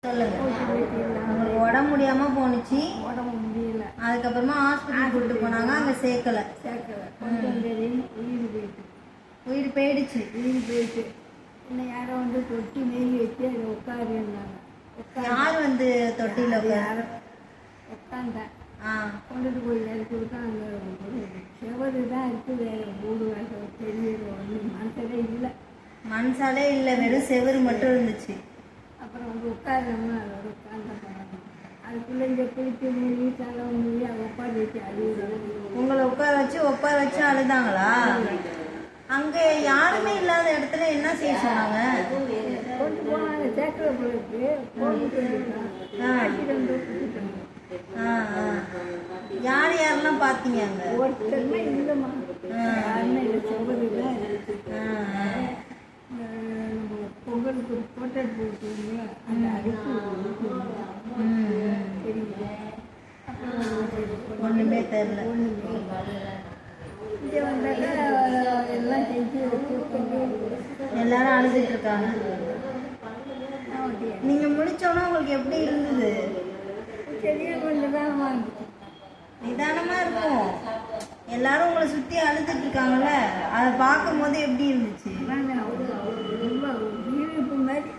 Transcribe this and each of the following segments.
சொல்லுங்க. உங்களுக்கு உடம்பு முடியாம போனுச்சு. உடம்பு முடியல. அதுக்கப்புறமா ஹாஸ்பிட்டல் கூட்டிட்டு போனாங்க. அங்க சேர்க்கல. உயிர் போயிடுச்சு. இன்னும் யாரோ வந்து தொட்டி நெய் வச்சு அதை உட்காருன்னாங்க. யார் வந்து தொட்டில உட்காந்தேன். கொண்டுட்டு போய் இறக்கி விட்டா அங்கே செவரு தான் இருக்குது. வேறு மூடு வேறு தெரியல. ஒன்றும் மனசாலே இல்லை. மனசாலே இல்லை, வெறும் செவரு மட்டும் இருந்துச்சு. அப்புறம் வந்து உட்காரணும்னா அதோட உட்கார்ந்த போனாங்க. அதுக்குள்ளே இங்கே குளித்து மூடி தலை மூடி அதை உட்கார வச்சு அழுகுறாங்க. உங்களை உட்கார வச்சு அழுதாங்களா? அங்கே யாருமே இல்லாத இடத்துல என்ன செய்ய சொன்னாங்க? கொண்டு போனாங்க சேர்க்கிற பொழுது யார் யாரெல்லாம் பார்த்தீங்க அங்கே? ஒருத்தருமே இல்லைம்மா. யாருமே இல்லை. செவ்வறு தான். பொங்கலுக்கு போட்டல் போட்டுருங்க அந்த அடுப்பு தெரியல. ஒன்றுமே தெரில. இங்கே வந்தாக்கா எல்லாம் செஞ்சு எல்லாரும் அழுதுட்டு இருக்காங்க. நீங்க முடிச்சோன்னா உங்களுக்கு எப்படி இருந்தது? சரியா கொஞ்சம் நிதானமா இருந்துச்சு. நிதானமா இருக்கும். எல்லாரும் உங்களை சுத்தி அழுதுட்டு இருக்காங்கல்ல, அதை பார்க்கும் போது எப்படி இருந்துச்சு? ரொம்ப மாதிரி.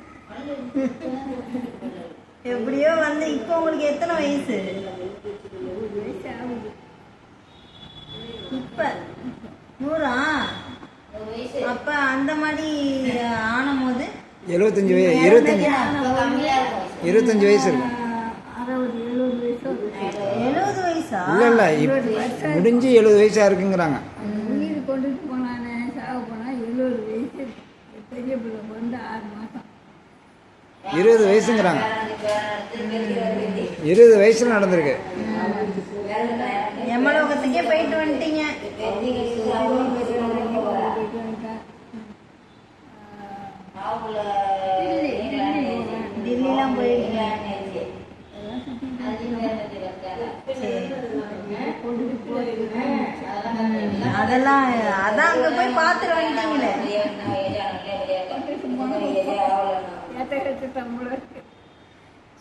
எப்படியோ வந்து இப்போ உங்களுக்கு எத்தனை வயசு? இப்ப 100. அப்ப அந்த மாதிரி ஆனும் போது 25 வயசு இருக்கும். 70 வயசு. வயசா? இல்லை முடிஞ்சு 70 வயசா இருக்குங்கிறாங்க. உயிர் கொண்டுட்டு போனானே சாக போனா 70 வயசு. பெரிய பிள்ளை வந்து 6 மாதம். 20 வயசுங்கிறாங்க. 20 வயசுல நடந்திருக்கு. யமலோகத்துக்கே போயிட்டு வந்துட்டீங்க. டில்லிலாம் போயிருக்கீங்க. அதெல்லாம் அதான் அங்க போய் பார்த்துட்டு வந்துட்டீங்களே.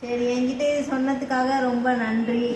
சரி, என்கிட்ட சொன்னதுக்காக ரொம்ப நன்றி.